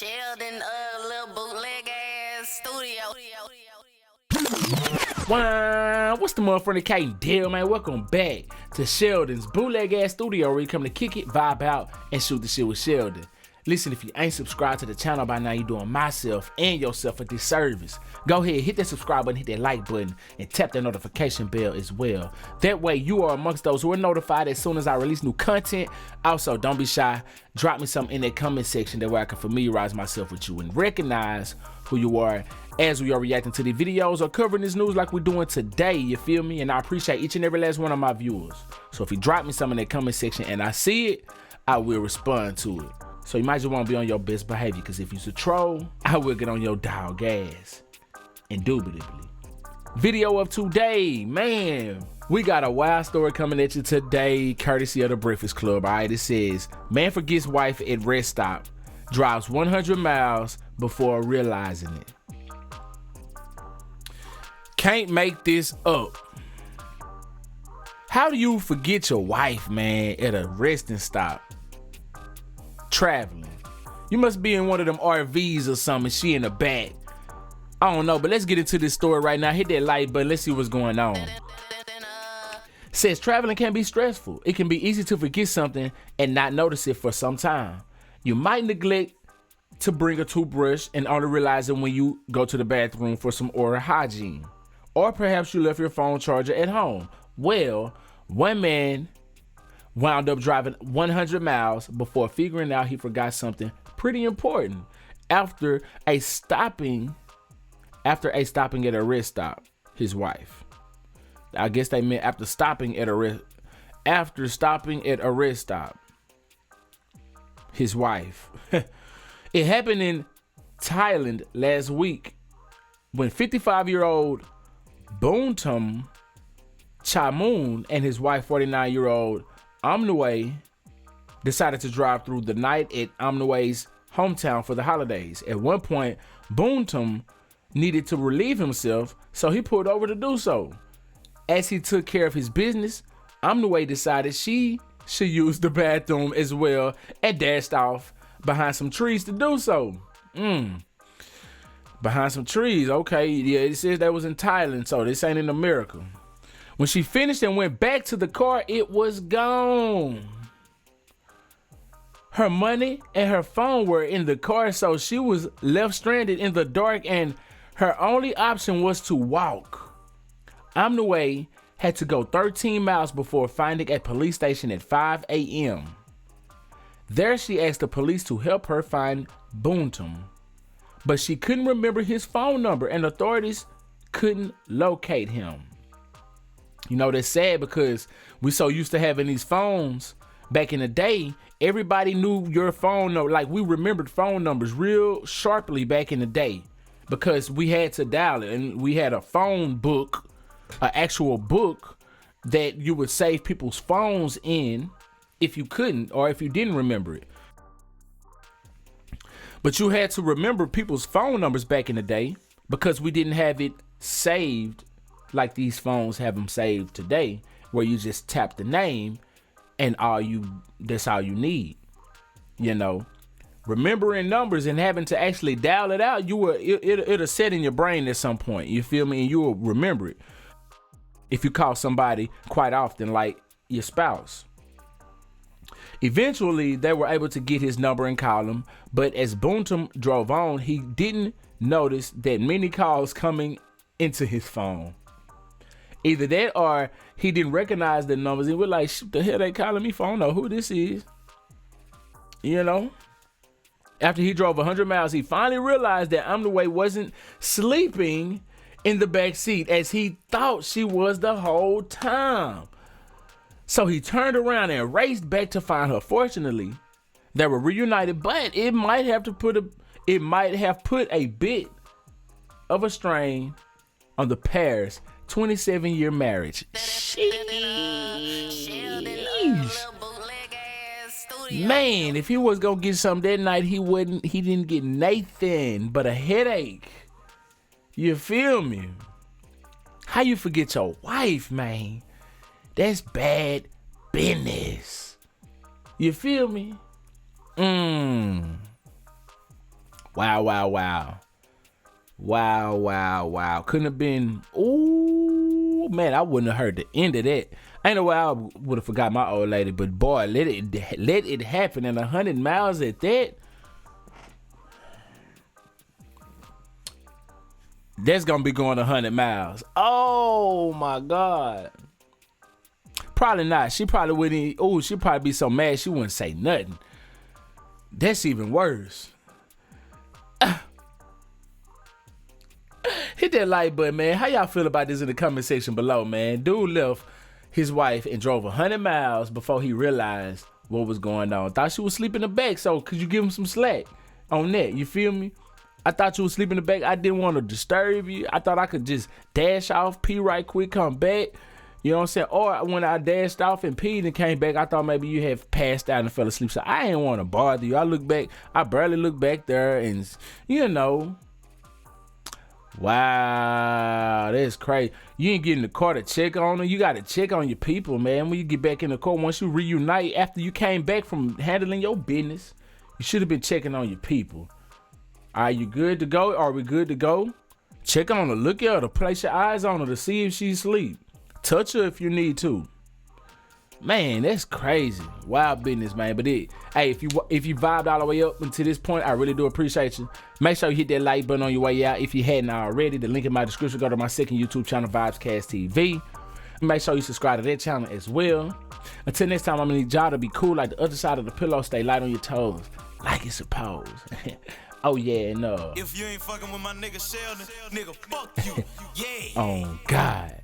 Sheldon, little bootleg ass studio. Wow, what's the motherfucking K deal, man? Welcome back to Sheldon's bootleg ass studio, where you come to kick it, vibe out, and shoot the shit with Sheldon. Listen, if you ain't subscribed to the channel by now, you're doing myself and yourself a disservice. Go ahead, hit that subscribe button, hit that like button, and tap that notification bell as well. That way, you are amongst those who are notified as soon as I release new content. Also, don't be shy. Drop me something in that comment section. That way I can familiarize myself with you and recognize who you are as we are reacting to the videos or covering this news like we're doing today, you feel me? And I appreciate each and every last one of my viewers. So if you drop me some in that comment section and I see it, I will respond to it. So you might just want to be on your best behavior, because if you're a troll, I will get on your dog ass. Indubitably. Video of today, man. We got a wild story coming at you today, courtesy of the Breakfast Club. All right, it says, man forgets wife at rest stop, drives 100 miles before realizing it. Can't make this up. How do you forget your wife, man, at a resting stop? Traveling. You must be in one of them RVs or something. She in the back. I don't know, but let's get into this story right now. Hit that like button. Let's see what's going on. Says traveling can be stressful. It can be easy to forget something and not notice it for some time. You might neglect to bring a toothbrush and only realize it when you go to the bathroom for some oral hygiene. Or perhaps you left your phone charger at home. Well, one man wound up driving 100 miles before figuring out he forgot something pretty important after a stopping at a rest stop. His wife. I guess they meant after stopping at a rest stop. His wife. It happened in Thailand last week when 55-year-old Boontum Chamoon and his wife, 49-year-old Amnue, decided to drive through the night at Amnue's hometown for the holidays. At one point, Boontum needed to relieve himself, so he pulled over to do so. As he took care of his business, Amnue decided she should use the bathroom as well and dashed off behind some trees to do so. Behind some trees, okay. Yeah, it says that was in Thailand, so this ain't in America. When she finished and went back to the car, it was gone. Her money and her phone were in the car, so she was left stranded in the dark, and her only option was to walk. Amnue had to go 13 miles before finding a police station at 5 a.m. There she asked the police to help her find Boontum, but she couldn't remember his phone number and authorities couldn't locate him. You know, that's sad because we so used to having these phones back in the day. Everybody knew your phone number. Like, we remembered phone numbers real sharply back in the day because we had to dial it, and we had a phone book, an actual book that you would save people's phones in if you couldn't or if you didn't remember it. But you had to remember people's phone numbers back in the day because we didn't have it saved like these phones have them saved today, where you just tap the name and that's all you need. You know, remembering numbers and having to actually dial it out, it'll set in your brain at some point, you feel me, and you will remember it if you call somebody quite often, like your spouse. Eventually, they were able to get his number and call him, but as Boontum drove on, he didn't notice that many calls coming into his phone. Either that or he didn't recognize the numbers. He was like, "Shit, the hell they calling me for? I don't know who this is." You know? After he drove 100 miles, he finally realized that Amnue wasn't sleeping in the back seat as he thought she was the whole time. So he turned around and raced back to find her. Fortunately, they were reunited, but it might have put a bit of a strain on the pair's 27-year marriage. Man, if he was gonna get something that night, he didn't get Nathan but a headache. You feel me? How you forget your wife, man? That's bad business. You feel me? Wow, wow, wow. Wow, wow, wow. Couldn't have been. Ooh, man, I wouldn't have heard the end of that. Ain't no way I would have forgot my old lady, but boy, let it happen. And 100 miles at that. That's gonna be going 100 miles. Oh my God. Probably not. She probably wouldn't. Oh, she'd probably be so mad she wouldn't say nothing. That's even worse. Hit that like button, man. How y'all feel about this in the comment section below, man? Dude left his wife and drove 100 miles before he realized what was going on. Thought she was sleeping in the back, so could you give him some slack on that? You feel me? I thought you was sleeping in the back. I didn't want to disturb you. I thought I could just dash off, pee right quick, come back. You know what I'm saying? Or when I dashed off and peed and came back, I thought maybe you had passed out and fell asleep. So I didn't want to bother you. I look back. I barely look back there and, you know. Wow, that's crazy. You ain't getting the car to check on them. You got to check on your people, man. When you get back in the car, once you reunite after you came back from handling your business, you should have been checking on your people. Are you good to go? Are we good to go? Check on her. Look at her. Place your eyes on her to see if she's asleep. Touch her if you need to. Man, that's crazy. Wild business, man. But hey, if you vibed all the way up until this point, I really do appreciate you. Make sure you hit that like button on your way out. If you hadn't already, the link in my description. Go to my second YouTube channel, VybezCast TV. Make sure you subscribe to that channel as well. Until next time, I'm gonna need y'all to be cool like the other side of the pillow. Stay light on your toes, like it's supposed. Oh yeah, no. If you ain't fucking with my nigga Sheldon, nigga, fuck you. Yeah. Oh God.